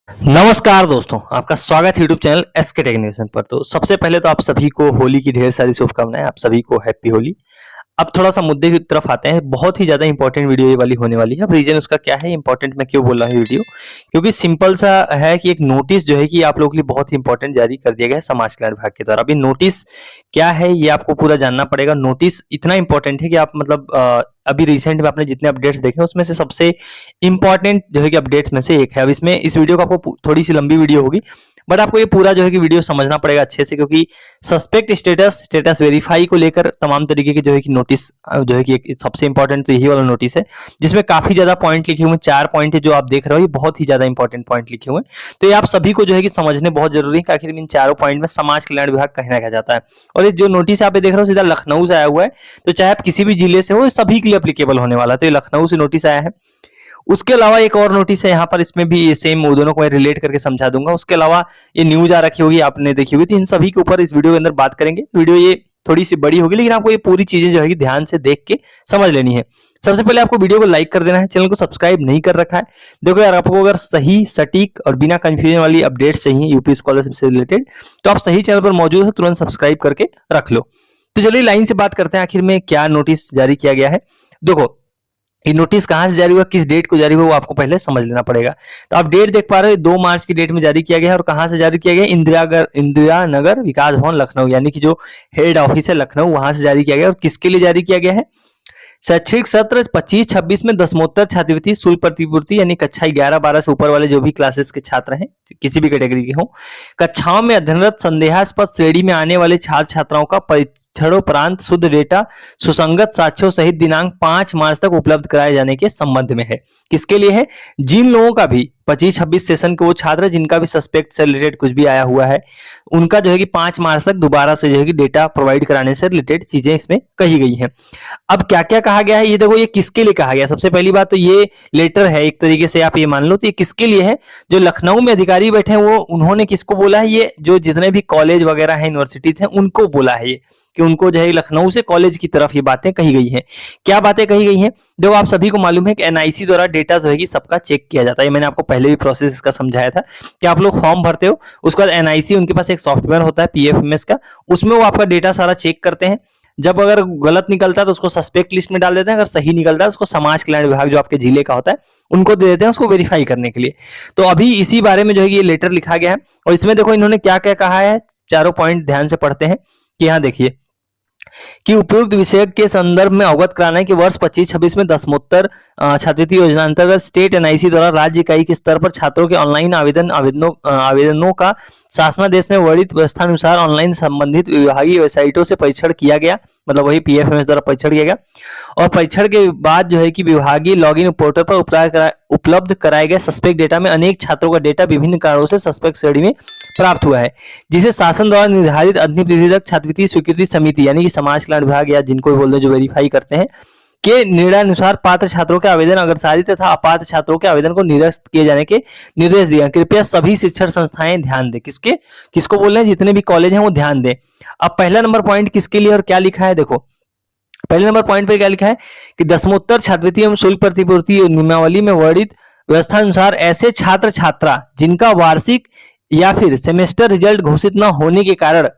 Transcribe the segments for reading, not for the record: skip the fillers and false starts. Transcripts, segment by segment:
नमस्कार दोस्तों, आपका स्वागत है यूट्यूब चैनल एसके टेक्निशियन पर। तो सबसे पहले तो आप सभी को होली की ढेर सारी शुभकामनाएं। आप सभी को हैप्पी होली। अब थोड़ा-सा मुद्दे की तरफ आते हैं। बहुत ही ज़्यादा इंपॉर्टेंट वीडियो ये वाली होने वाली है। अब रीज़न उसका क्या है, इंपॉर्टेंट मैं क्यों बोल रहा हूँ ये वीडियो? क्योंकि सिंपल सा है कि एक नोटिस जो है कि आप लोगों के लिए बहुत ही इंपॉर्टेंट जारी कर दिया गया है समाज कल्याण विभाग के द्वारा। अब ये नोटिस क्या है, ये आपको पूरा जानना पड़ेगा। नोटिस इतना इंपॉर्टेंट है कि आप मतलब अभी रिसेंट में आपने जितने अपडेट्स देखे उसमें से सबसे इंपॉर्टेंट जो है कि अपडेट्स में से एक है। अब इसमें इस वीडियो को आपको थोड़ी-सी लंबी वीडियो होगी, बट आपको ये पूरा जो है कि वीडियो समझना पड़ेगा अच्छे से, क्योंकि सस्पेक्ट स्टेटस वेरीफाई को लेकर तमाम तरीके के जो है कि नोटिस जो है कि एक सबसे इंपॉर्टेंट तो यही वाला नोटिस है, जिसमें काफी ज्यादा पॉइंट लिखे हुए हैं। 4 पॉइंट है जो आप देख रहे हो, ये बहुत ही ज्यादा इंपॉर्टेंट पॉइंट लिखे हुए हैं। तो ये आप सभी को जो है कि समझने बहुत जरूरी है कि आखिर इन चारों पॉइंट में समाज कल्याण विभाग कहीं ना कहा जाता है। और ये जो नोटिस आप देख रहे हो सीधा लखनऊ से आया हुआ है, तो चाहे आप किसी भी जिले से हो, ये सभी के लिए एप्लीकेबल होने वाला है। तो ये लखनऊ से नोटिस आया है। उसके अलावा एक और नोटिस है यहाँ पर, इसमें भी सेम वो दोनों को मैं रिलेट करके समझा दूंगा। उसके अलावा ये न्यूज आ रखी होगी, आपने देखी होगी, तो इन सभी के ऊपर इस वीडियो के अंदर बात करेंगे। वीडियो ये थोड़ी सी बड़ी होगी, लेकिन आपको ये पूरी चीजें जो है ध्यान से देख के समझ लेनी है। सबसे पहले आपको वीडियो को लाइक कर देना है, चैनल को सब्सक्राइब नहीं कर रखा है। देखो यार, आपको अगर सही सटीक और बिना कंफ्यूजन वाली अपडेट्स चाहिए यूपी स्कॉलरशिप से रिलेटेड, तो आप सही चैनल पर मौजूद है, तुरंत सब्सक्राइब करके रख लो। तो चलिए लाइन से बात करते हैं, आखिर में क्या नोटिस जारी किया गया है। देखो, ये नोटिस कहां से जारी हुआ, किस डेट को जारी हुआ, वो आपको पहले समझ लेना पड़ेगा। तो आप डेट देख पा रहे हो, 2 मार्च की डेट में जारी किया गया है। और कहां से जारी किया गया? इंदिरा नगर विकास भवन लखनऊ, यानी कि जो हेड ऑफिस है लखनऊ, वहां से जारी किया गया। और किसके लिए जारी किया गया है? शैक्षिक सत्र 25-26 में दसमोत्तर छात्रवृत्ति शुल्क प्रतिपूर्ति, यानी कक्षा 11-12 से ऊपर वाले जो भी क्लासेस के छात्र हैं, किसी भी कैटेगरी के हों, कक्षाओं में अध्ययनरत संदेहास्पद श्रेणी में आने वाले छात्र छात्राओं का परीक्षणोपरांत शुद्ध डेटा सुसंगत साक्ष्यों सहित दिनांक 5 मार्च तक उपलब्ध कराए जाने के संबंध में है। किसके लिए है? जिन लोगों का भी 25-26 सेशन के वो छात्र जिनका भी सस्पेक्ट से रिलेटेड कुछ भी आया हुआ है, उनका जो है कि 5 मार्च तक दोबारा से जो है कि डेटा प्रोवाइड कराने से रिलेटेड चीजें इसमें कही गई हैं। अब क्या क्या कहा गया है, ये देखो, ये किसके लिए कहा गया। सबसे पहली बात तो ये लेटर है, एक तरीके से आप ये मान लो, तो ये किसके लिए है? जो लखनऊ में अधिकारी बैठे हैं, वो उन्होंने किसको बोला है? ये जो जितने भी कॉलेज वगैरह है, यूनिवर्सिटीज हैं, उनको बोला है ये, कि उनको जो है लखनऊ से कॉलेज की तरफ ये बातें कही गई हैं। क्या बातें कही गई हैं? देखो, आप सभी को मालूम है कि एनआईसी द्वारा डेटा जो है कि सबका चेक किया जाता है। मैंने आपको पहले भी प्रोसेस इसका समझाया था कि आप लोग फॉर्म भरते हो, उसके बाद एनआईसी उनके पास एक सॉफ्टवेयर होता है पीएफएमएस का, उसमें वो आपका डेटा सारा चेक करते हैं। जब अगर गलत निकलता है तो उसको सस्पेक्ट लिस्ट में डाल देते हैं, अगर सही निकलता है तो उसको समाज कल्याण विभाग जो आपके जिले का होता है उनको दे देते हैं, उसको वेरीफाई करने के लिए। तो अभी इसी बारे में जो है ये लेटर लिखा गया है। और इसमें देखो इन्होंने क्या क्या कहा है, चारों पॉइंट ध्यान से पढ़ते हैं। कि यहाँ देखिए कि उपयुक्त विषय के संदर्भ में अवगत कराना है कि वर्ष 25-26 में दसमोत्तर छात्रवृत्ति योजना अंतर्गत स्टेट एनआईसी द्वारा राज्य इकाई के स्तर पर छात्रों के ऑनलाइन आवेदनों का शासनादेश में वर्णित व्यवस्था अनुसार ऑनलाइन संबंधित विभागीय वेबसाइटों से परीक्षण किया गया, मतलब वही पीएफएमएस द्वारा परीक्षण किया गया। और परीक्षण के बाद जो है कि विभागीय लॉगिन पोर्टल पर उपलब्ध कराए गए सस्पेक्ट डेटा में अनेक छात्रों का डेटा विभिन्न कारणों से सस्पेक्ट श्रेणी में प्राप्त हुआ है, जिसे शासन द्वारा निर्धारित अंतिम तिथि तक छात्रवृत्ति स्वीकृति समिति, यानी कि समाज कल्याण विभाग या जिनको बोलते हैं जो वेरीफाई करते हैं, के निर्णयानुसार पात्र छात्रों के आवेदन अग्रसारित तथा अपात्र छात्रों के आवेदन को निरस्त किए जाने के निर्देश दिए। कृपया सभी शिक्षण संस्थाएं ध्यान दें। किसको बोल रहे हैं? जितने भी कॉलेज हैं वो ध्यान दें। अब पहला नंबर पॉइंट किसके लिए और क्या लिखा है, देखो पहले नंबर पॉइंट पे क्या लिखा है कि दसमोत्तर छात्रवृत्ति एवं शुल्क प्रतिपूर्ति नियमावली में वर्णित व्यवस्था अनुसार ऐसे छात्र छात्रा जिनका वार्षिक या फिर सेमेस्टर रिजल्ट घोषित न होने के कारण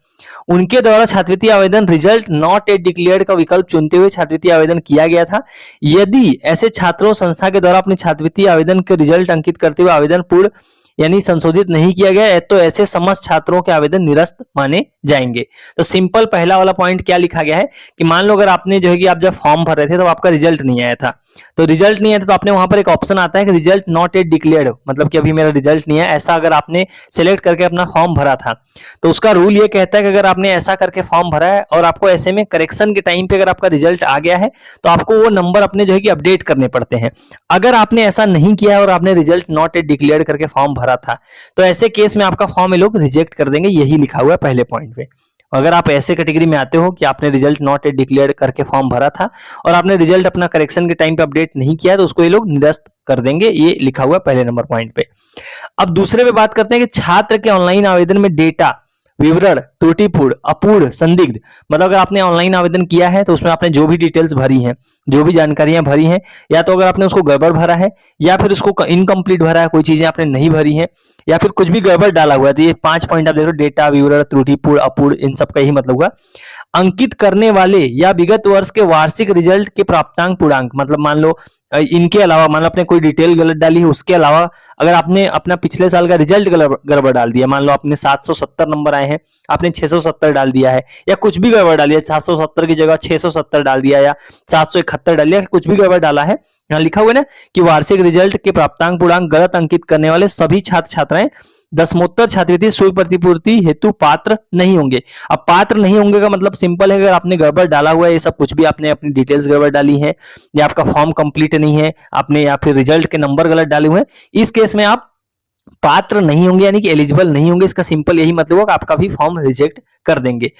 उनके द्वारा छात्रवृत्ति आवेदन रिजल्ट नॉट एट डिक्लेयर्ड का विकल्प चुनते हुए छात्रवृत्ति आवेदन किया गया था, यदि ऐसे छात्रों संस्था के द्वारा अपने छात्रवृत्ति आवेदन के रिजल्ट अंकित करते हुए आवेदन पूर्ण यानी संशोधित नहीं किया गया है, तो ऐसे समस्त छात्रों के आवेदन निरस्त माने जाएंगे। तो सिंपल पहला वाला पॉइंट क्या लिखा गया है कि मान लो अगर आपने जो है कि आप जब फॉर्म भर रहे थे तो आपका रिजल्ट नहीं आया था, तो रिजल्ट नहीं आया था तो आपने वहां पर एक ऑप्शन आता है कि रिजल्ट नॉट एट डिक्लेयर्ड, मतलब कि अभी मेरा रिजल्ट नहीं है, ऐसा अगर आपने सिलेक्ट करके अपना फॉर्म भरा था, तो उसका रूल ये कहता है कि अगर आपने ऐसा करके फॉर्म भरा है और आपको ऐसे में करेक्शन के टाइम पे अगर आपका रिजल्ट आ गया है तो आपको वो नंबर अपने जो है कि अपडेट करने पड़ते हैं। अगर आपने ऐसा नहीं किया है और आपने रिजल्ट नॉट एट डिक्लेयर्ड करके फॉर्म भरा था, तो ऐसे केस में आपका फॉर्म ये लोग रिजेक्ट कर देंगे, यही लिखा हुआ है पहले पॉइंट पे। अगर आप ऐसे कैटेगरी में आते हो कि आपने रिजल्ट नॉट एट डिक्लेयर करके फॉर्म भरा था और आपने रिजल्ट अपना करेक्शन के टाइम पे अपडेट नहीं किया, तो उसको ये लोग निरस्त कर देंगे, ये लिखा हुआ है पहले नंबर पॉइंट पे। अब दूसरे पे बात करते हैं कि छात्र के ऑनलाइन आवेदन में डेटा विवरण त्रुटिपूर्ण, अपूर्ण, संदिग्ध, मतलब अगर आपने ऑनलाइन आवेदन किया है तो उसमें आपने जो भी डिटेल्स भरी हैं, जो भी जानकारियां भरी हैं, या तो अगर आपने उसको गड़बड़ भरा है या फिर उसको इनकम्प्लीट भरा है, कोई चीजें आपने नहीं भरी हैं या फिर कुछ भी गड़बड़ डाला हुआ है, तो ये 5 पॉइंट आप देख रहे हो, डेटा, विवरण, त्रुटिपूर्ण, अपूर्ण, इन सब का ही मतलब हुआ। अंकित करने वाले या विगत वर्ष के वार्षिक रिजल्ट के प्राप्तांक पूर्णांक, मतलब मान लो इनके अलावा, मान लो आपने कोई डिटेल गलत डाली है, उसके अलावा अगर आपने अपना पिछले साल का रिजल्ट गड़बड़ डाल दिया, मान लो आपने 770 नंबर आए हैं, आपने 670 डाल दिया है, या कुछ भी गड़बड़ डाली है, 770 की जगह 670 डाल दिया या 771 डाल दिया, कुछ भी गड़बड़ डाला है, यहाँ लिखा हुआ है ना कि वार्षिक रिजल्ट के प्राप्तांक पूर्णांक गलत अंकित करने वाले सभी छात्र छात्राएं दसमोत्तर छात्रवृत्ति शुल्क प्रतिपूर्ति हेतु पात्र नहीं होंगे। अब पात्र नहीं होंगे का मतलब सिंपल है, अगर आपने गड़बड़ डाला हुआ है, ये सब कुछ भी आपने अपनी डिटेल्स गड़बड़ डाली है, या आपका फॉर्म कंप्लीट नहीं है आपने, या फिर रिजल्ट के नंबर गलत डाले हुए हैं, इस केस में आप पात्र नहीं होंगे, यानी कि एलिजिबल नहीं होंगे। इसका सिंपल यही मतलब होगा, आपका भी फॉर्म रिजेक्ट कर देंगे।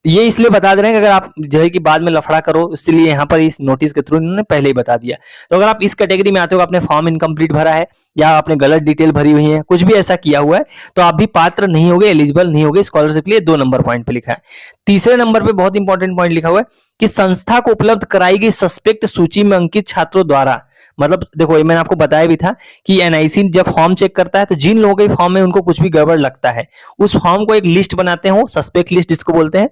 ये इसलिए बता दे रहे हैं कि अगर आप जो है कि बाद में लफड़ा करो, इसलिए यहाँ पर इस नोटिस के थ्रू इन्होंने पहले ही बता दिया। तो अगर आप इस कैटेगरी में आते हो, आपने फॉर्म इनकम्प्लीट भरा है या आपने गलत डिटेल भरी हुई है, कुछ भी ऐसा किया हुआ है, तो आप भी पात्र नहीं होगे, एलिजिबल नहीं होगे स्कॉलरशिप के लिए। 2 नंबर पॉइंट पे लिखा है। तीसरे नंबर पे बहुत इंपॉर्टेंट पॉइंट लिखा हुआ है कि संस्था को उपलब्ध कराई गई सस्पेक्ट सूची में अंकित छात्रों द्वारा, मतलब देखो ये मैंने आपको बताया भी था कि एनआईसी जब फॉर्म चेक करता है तो जिन लोगों के फॉर्म में उनको कुछ भी गड़बड़ लगता है, उस फॉर्म को एक लिस्ट बनाते हैं, वो सस्पेक्ट लिस्ट जिसको बोलते हैं,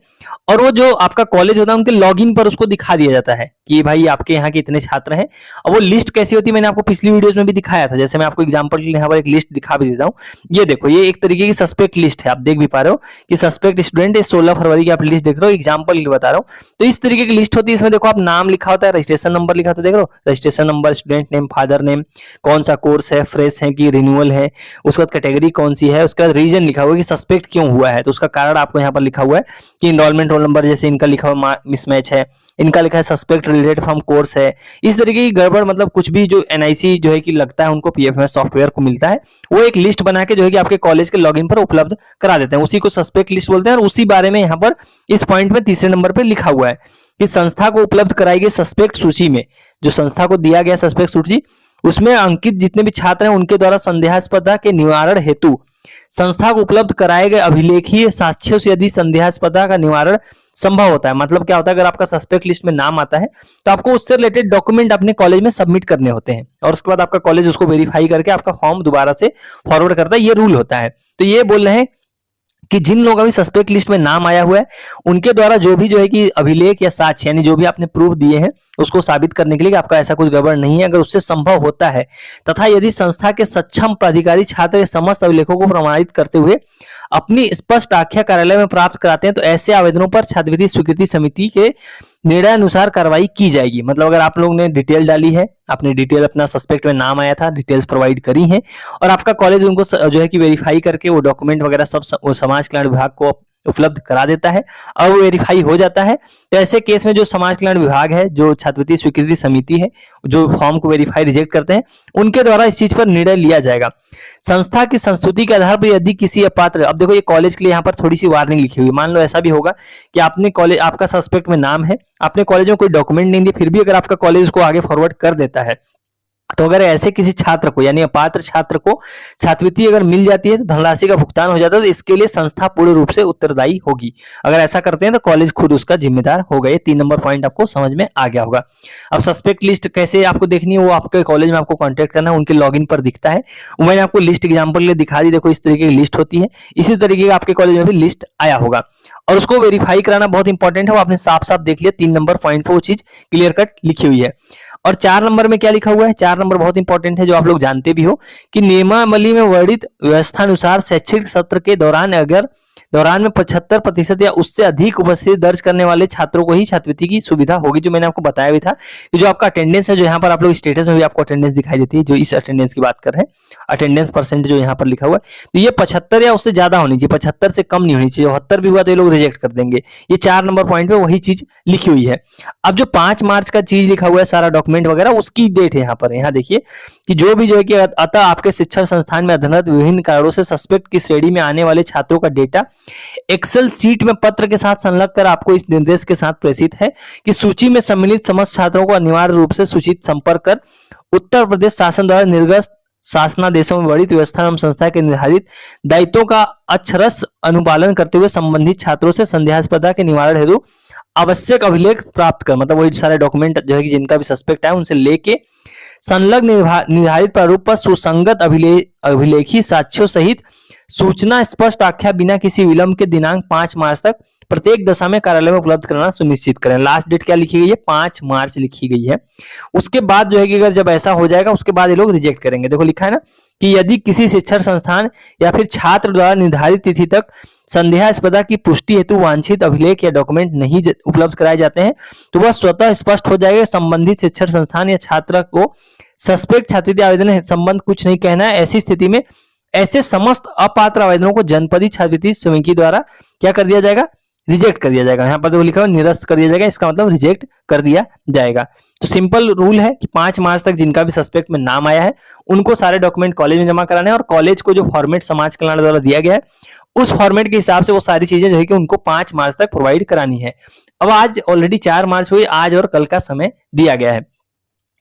और वो जो आपका कॉलेज होता है उनके लॉगिन पर उसको दिखा दिया जाता है कि भाई आपके यहाँ के इतने छात्र हैं। और वो लिस्ट कैसी होती है मैंने आपको पिछली वीडियोस में भी दिखाया था, जैसे मैं आपको एग्जांपल के लिए यहाँ पर एक लिस्ट दिखा भी देता हूँ। ये देखो, ये एक तरीके की सस्पेक्ट लिस्ट है, आप देख भी पा रहे हो कि सस्पेक्ट स्टूडेंट 16 फरवरी की आप लिस्ट देख रहे हो, एग्जाम्पल के लिए बता रहा हूँ। तो इस तरीके की लिस्ट होती है, इसमें देखो आप नाम लिखा होता है, रजिस्ट्रेशन नंबर लिखा होता है, देख रहे हो registration number, student name, father name, कौन सा कोर्स है, फ्रेश है कि रिन्यूअल है, उसके बाद कैटेगरी कौन सी है, उसके बाद रीजन लिखा हुआ है कि सस्पेक्ट क्यों हुआ है, तो उसका कारण आपको यहाँ पर लिखा हुआ है कि इनरोलमेंट रोल नंबर जैसे इनका लिखा हुआ मिसमैच है, इनका लिखा है सस्पेक्ट रिलेटेड फ्रॉम कोर्स है, इस तरीके की गड़बड़, मतलब कुछ भी जो एनआईसी जो है कि लगता है उनको पीएफएमएस सॉफ्टवेयर को मिलता है, वो एक लिस्ट बना के जो है कि आपके कॉलेज के लॉगिन पर उपलब्ध करा देते हैं, उसी को सस्पेक्ट लिस्ट बोलते हैं। और उसी बारे में यहाँ पर इस पॉइंट में तीसरे नंबर पर लिखा हुआ है कि संस्था को उपलब्ध कराई गई सस्पेक्ट सूची में, जो संस्था को दिया गया सस्पेक्ट सूची, उसमें अंकित जितने भी छात्र हैं उनके द्वारा संदेहास्पदा के निवारण हेतु संस्था को उपलब्ध कराए गए अभिलेखीय साक्ष्यों से यदि संदेहास्पदा का निवारण संभव होता है, मतलब क्या होता है, अगर आपका सस्पेक्ट लिस्ट में नाम आता है तो आपको उससे रिलेटेड डॉक्यूमेंट अपने कॉलेज में सबमिट करने होते हैं, और उसके बाद आपका कॉलेज उसको वेरीफाई करके आपका फॉर्म दोबारा से फॉरवर्ड करता है, ये रूल होता है। तो ये बोल रहे हैं कि जिन लोगों का भी सस्पेक्ट लिस्ट में नाम आया हुआ है उनके द्वारा जो भी जो है कि अभिलेख या साक्ष्य, यानी जो भी आपने प्रूफ दिए हैं उसको साबित करने के लिए कि आपका ऐसा कुछ गड़बड़ नहीं है, अगर उससे संभव होता है तथा यदि संस्था के सक्षम प्राधिकारी छात्र के समस्त अभिलेखों को प्रमाणित करते हुए अपनी स्पष्ट आख्या कार्यालय में प्राप्त कराते हैं, तो ऐसे आवेदनों पर छात्रवृत्ति स्वीकृति समिति के निर्णय अनुसार कार्रवाई की जाएगी। मतलब अगर आप लोग ने डिटेल डाली है, आपने डिटेल अपना सस्पेक्ट में नाम आया था, डिटेल्स प्रोवाइड करी हैं, और आपका कॉलेज उनको जो है कि वेरीफाई करके वो डॉक्यूमेंट वगैरह सब समाज कल्याण विभाग को उपलब्ध करा देता है और वो वेरीफाई हो जाता है, तो ऐसे केस में जो समाज कल्याण विभाग है, जो छात्रवृत्ति स्वीकृति समिति है, जो फॉर्म को वेरीफाई रिजेक्ट करते हैं, उनके द्वारा इस चीज पर निर्णय लिया जाएगा। संस्था की संस्तुति के आधार पर यदि किसी अपात्र, अब देखो ये कॉलेज के लिए यहाँ पर थोड़ी सी वार्निंग लिखी हुई, मान लो ऐसा भी होगा कि आपने कॉलेज, आपका सस्पेक्ट में नाम है, आपने कॉलेज में कोई डॉक्यूमेंट नहीं दिए, फिर भी अगर आपका कॉलेज को आगे फॉरवर्ड कर देता है, तो अगर ऐसे किसी छात्र को, यानी अपात्र छात्र को छात्रवृत्ति अगर मिल जाती है तो धनराशि का भुगतान हो जाता है, तो इसके लिए संस्था पूर्ण रूप से उत्तरदायी होगी। अगर ऐसा करते हैं तो कॉलेज खुद उसका जिम्मेदार हो गए। 3 नंबर पॉइंट आपको समझ में आ गया होगा। अब सस्पेक्ट लिस्ट कैसे आपको देखनी है, वो आपके कॉलेज में आपको कॉन्टेक्ट करना है, उनके लॉगिन पर दिखता है, वो मैंने आपको लिस्ट एग्जाम्पल के लिए दिखा दी, देखो इस तरीके की लिस्ट होती है, इसी तरीके का आपके कॉलेज में भी लिस्ट आया होगा, और उसको वेरीफाई कराना बहुत इंपॉर्टेंट है, वो आपने साफ साफ देख लिया, 3 नंबर पॉइंट पर वो चीज क्लियर कट लिखी हुई है। और 4 नंबर में क्या लिखा हुआ है, 4 नंबर बहुत इंपॉर्टेंट है, जो आप लोग जानते भी हो कि नियमावली में वर्णित व्यवस्थानुसार शैक्षिक सत्र के दौरान में 75% या उससे अधिक उपस्थिति दर्ज करने वाले छात्रों को ही छात्रवृत्ति की सुविधा होगी। जो मैंने आपको बताया भी था कि जो आपका अटेंडेंस है, जो यहाँ पर आप लोग स्टेटस में भी आपको अटेंडेंस दिखाई देती है, जो इस अटेंडेंस की बात कर रहे हैं, अटेंडेंस परसेंट जो यहाँ पर लिखा हुआ है, तो ये 75 या उससे ज्यादा होनी चाहिए, 75 से कम नहीं होनी चाहिए। 72 भी हुआ तो ये लोग रिजेक्ट कर देंगे। ये 4 नंबर पॉइंट पे वही चीज लिखी हुई है। अब जो 5 मार्च का चीज लिखा हुआ है, सारा डॉक्यूमेंट वगैरह, उसकी डेट है यहाँ पर। यहाँ देखिए कि जो भी जो है कि अतः आपके शिक्षण संस्थान में अध्ययनरत विभिन्न कारणों से सस्पेक्ट की श्रेणी में आने वाले छात्रों का डेटा एक्सेल सीट में पत्र के साथ संलग्न कर आपको इस निर्देश के साथ प्रेषित है कि सूची में सम्मिलित समस्त छात्रों को अनिवार्य रूप से सूचित संपर्क कर उत्तर प्रदेश शासन द्वारा निर्गत शासनादेशों में वर्णित व्यवस्था एवं संस्था के निर्धारित दायित्वों का अक्षरश अनुपालन करते हुए संबंधित छात्रों से संदेहास्पदा के निवारण हेतु आवश्यक अभिलेख प्राप्त कर, मतलब वही सारे डॉक्यूमेंट जो है कि जिनका भी सस्पेक्ट है उनसे लेके संलग्न निर्धारित प्रारूप पर सुसंगत अभिलेखी साक्ष्यों सहित सूचना स्पष्ट आख्या बिना किसी विलंब के दिनांक 5 मार्च तक प्रत्येक दशा में कार्यालय में उपलब्ध कराना सुनिश्चित करें। लास्ट डेट क्या लिखी गई है? 5 मार्च लिखी गई है। उसके बाद जो है कि अगर जब ऐसा हो जाएगा उसके बाद ये लोग रिजेक्ट करेंगे। देखो लिखा है ना कि यदि किसी शिक्षण संस्थान या फिर छात्र द्वारा निर्धारित तिथि तक संदेहास्पदा की पुष्टि हेतु वांछित अभिलेख या डॉक्यूमेंट नहीं उपलब्ध कराए जाते हैं तो वह स्वतः स्पष्ट हो जाएगा संबंधित शिक्षण संस्थान या छात्र को सस्पेक्ट छात्रवृत्ति आवेदन संबंध कुछ नहीं कहना है। ऐसी स्थिति में ऐसे समस्त अपात्र आवेदनों को जनपदीय छात्रवृत्ति समिति द्वारा क्या कर दिया जाएगा? रिजेक्ट कर दिया जाएगा। यहाँ पर तो लिखा हुआ निरस्त कर दिया जाएगा, इसका मतलब रिजेक्ट कर दिया जाएगा। तो सिंपल रूल है कि 5 मार्च तक जिनका भी सस्पेक्ट में नाम आया है उनको सारे डॉक्यूमेंट कॉलेज में जमा कराने हैं और कॉलेज को जो फॉर्मेट समाज कल्याण द्वारा दिया गया है उस फॉर्मेट के हिसाब से वो सारी चीजें जो है कि उनको 5 मार्च तक प्रोवाइड करानी है। अब आज ऑलरेडी 4 मार्च हुई, आज और कल का समय दिया गया है।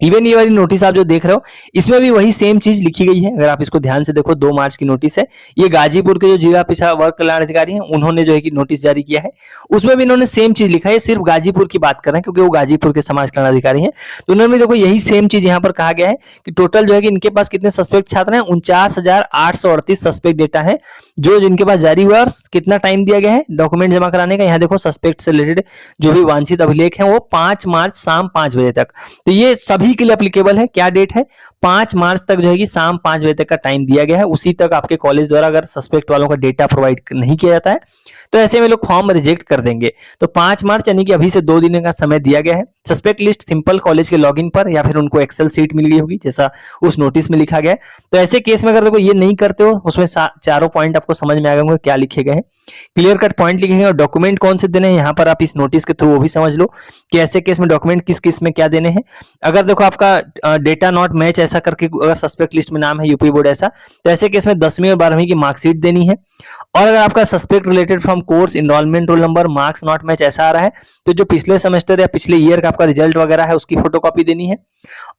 इवन ये वाली नोटिस आप जो देख रहे हो इसमें भी वही सेम चीज लिखी गई है। अगर आप इसको ध्यान से देखो 2 मार्च की नोटिस है। ये गाजीपुर के जो जिला पिछड़ा वर्ग कल्याण अधिकारी हैं उन्होंने जो है कि नोटिस जारी किया है, उसमें भी इन्होंने सेम चीज लिखा है। सिर्फ गाजीपुर की बात कर रहे हैं क्योंकि वो गाजीपुर के समाज कल्याण अधिकारी हैं, तो उन्होंने देखो यही सेम चीज यहाँ पर कहा गया है कि टोटल जो है कि इनके पास कितने सस्पेक्ट छात्र हैं? 49,838 सस्पेक्ट डेटा है जो जिनके पास जारी हुआ और कितना टाइम दिया गया है डॉक्यूमेंट जमा कराने का। यहाँ देखो सस्पेक्ट से रिलेटेड जो भी वांछित अभिलेख है वो 5 मार्च शाम 5 बजे तक, तो ये सभी के लिए एप्लीकेबल है। क्या डेट है? 5 मार्च तक जो है कि शाम 5 बजे तक का टाइम दिया गया है। उसी तक आपके कॉलेज द्वारा अगर सस्पेक्ट वालों का डेटा प्रोवाइड नहीं किया जाता है तो ऐसे में लोग फॉर्म रिजेक्ट कर देंगे। तो 5 मार्च यानी कि अभी से 2 दिन का समय दिया गया है। सस्पेक्ट लिस्ट सिंपल कॉलेज के लॉगिन पर या फिर उनको एक्सेल सीट मिल गई होगी जैसा उस नोटिस में लिखा गया है। तो ऐसे केस में अगर देखो ये नहीं करते हो उसमें चारों पॉइंट आपको समझ में आ गए क्या लिखे गए हैं, क्लियर कट पॉइंट लिखे गए और डॉक्यूमेंट कौन से देने हैं यहाँ पर आप इस नोटिस के थ्रू वो भी समझ लो कि ऐसे केस में डॉक्यूमेंट किस किस में क्या देने हैं। अगर देखो आपका डेटा नॉट मैच ऐसा करके अगर सस्पेक्ट लिस्ट में नाम है यूपी बोर्ड ऐसा, तो ऐसे केस में 10वीं और 12वीं की मार्कशीट देनी है। और अगर आपका suspect related from course enrolment roll number marks not match ऐसा आ रहा है तो जो पिछले सेमेस्टर या पिछले ईयर का आपका रिजल्ट वगैरह है उसकी फोटोकॉपी देनी है।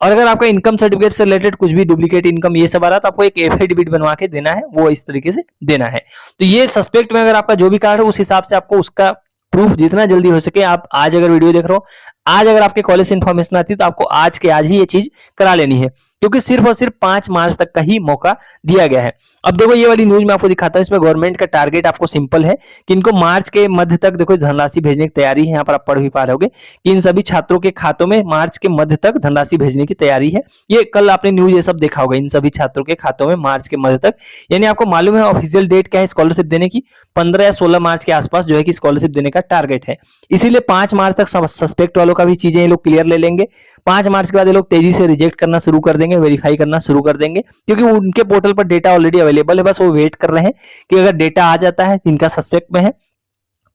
और अगर आपका इनकम सर्टिफिकेट से रिलेटेड कुछ भी डुप्लीकेट इनकम ये सब आ रहा है तो आपको एक एफिडेविट बनवा के देना है, वो इस तरीके से देना है। तो ये सस्पेक्ट में अगर आपका जो भी कार्ड है उस हिसाब से आपको उसका प्रूफ जितना जल्दी हो सके, आप आज अगर वीडियो देख रहे हो, आज अगर आपके कॉलेज से इन्फॉर्मेशन आती है तो आपको आज के आज ही ये चीज करा लेनी है क्योंकि सिर्फ और सिर्फ 5 मार्च तक का ही मौका दिया गया है। अब देखो ये वाली न्यूज मैं आपको दिखाता हूँ, इसमें गवर्नमेंट का टारगेट आपको सिंपल है कि इनको मार्च के मध्य तक देखो धनराशि भेजने की तैयारी है। यहाँ पर आप पढ़ भी पा रहे होगे कि इन सभी छात्रों के खातों में मार्च के मध्य तक धनराशि भेजने की तैयारी है। ये कल आपने न्यूज ये सब देखा होगा, इन सभी छात्रों के खातों में मार्च के मध्य तक, यानी आपको मालूम है ऑफिशियल डेट क्या है स्कॉलरशिप देने की? 15 या 16 मार्च के आसपास जो है कि स्कॉलरशिप देने का टारगेट है। इसीलिए 5 मार्च तक सस्पेक्ट वालों का भी चीजें ये लोग क्लियर ले लेंगे। 5 मार्च के बाद ये लोग तेजी से रिजेक्ट करना शुरू कर देंगे, वेरीफाई करना शुरू कर देंगे क्योंकि उनके पोर्टल पर डेटा ऑलरेडी अवेलेबल है। बस वो वेट कर रहे हैं कि अगर डेटा आ जाता है इनका सस्पेक्ट में है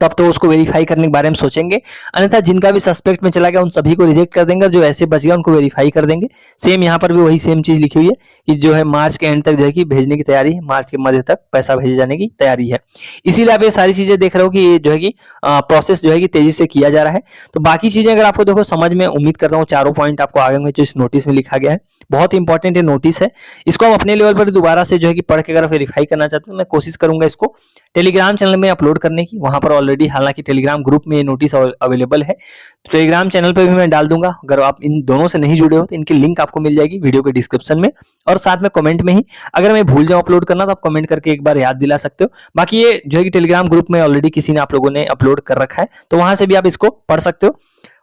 तब तो उसको वेरीफाई करने के बारे में सोचेंगे, अन्यथा जिनका भी सस्पेक्ट में चला गया उन सभी को रिजेक्ट कर देंगे और जो ऐसे बच गया उनको वेरीफाई कर देंगे। सेम यहाँ पर भी वही सेम चीज लिखी हुई है कि जो है मार्च के एंड तक जो है कि भेजने की तैयारी है, मार्च के मध्य तक पैसा भेजे जाने की तैयारी है। इसीलिए आप ये सारी चीजें देख रहे हो कि ये जो है कि प्रोसेस जो है कि तेजी से किया जा रहा है। तो बाकी चीजें अगर आपको देखो समझ में, उम्मीद करता हूँ चारों पॉइंट आपको आ गए होंगे जो इस नोटिस में लिखा गया है। बहुत इंपॉर्टेंट ये नोटिस है, इसको हम अपने लेवल पर दोबारा से जो है कि पढ़ के अगर वेरीफाई करना चाहते हैं तो मैं कोशिश करूंगा इसको टेलीग्राम चैनल में अपलोड करने की। वहां पर ऑलरेडी हालांकि टेलीग्राम ग्रुप में ये नोटिस अवेलेबल है, तो टेलीग्राम चैनल पे भी मैं डाल दूंगा। अगर आप इन दोनों से नहीं जुड़े हो तो इनकी लिंक आपको मिल जाएगी वीडियो के डिस्क्रिप्शन में और साथ में कमेंट में ही। अगर मैं भूल जाऊं अपलोड करना तो आप कमेंट करके एक बार याद दिला सकते हो। बाकी ये जो है कि टेलीग्राम ग्रुप में ऑलरेडी किसी ने आप लोगों ने अपलोड कर रखा है तो वहां से भी आप इसको पढ़ सकते हो।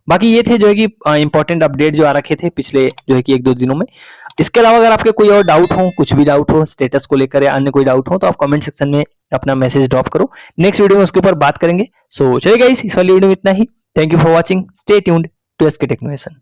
बाकी ये थे जो है कि इंपॉर्टेंट अपडेट जो आ रखे थे पिछले जो है कि 1-2 दिनों में। इसके अलावा अगर आपके कोई और डाउट हो, कुछ भी डाउट हो स्टेटस को लेकर या अन्य कोई डाउट हो तो आप कमेंट सेक्शन में अपना मैसेज ड्रॉप करो, नेक्स्ट वीडियो में उसके ऊपर बात करेंगे। सो चलिए गाइस, इस वाली वीडियो में इतना ही। Thank you for watching, stay tuned to SK Tech innovation.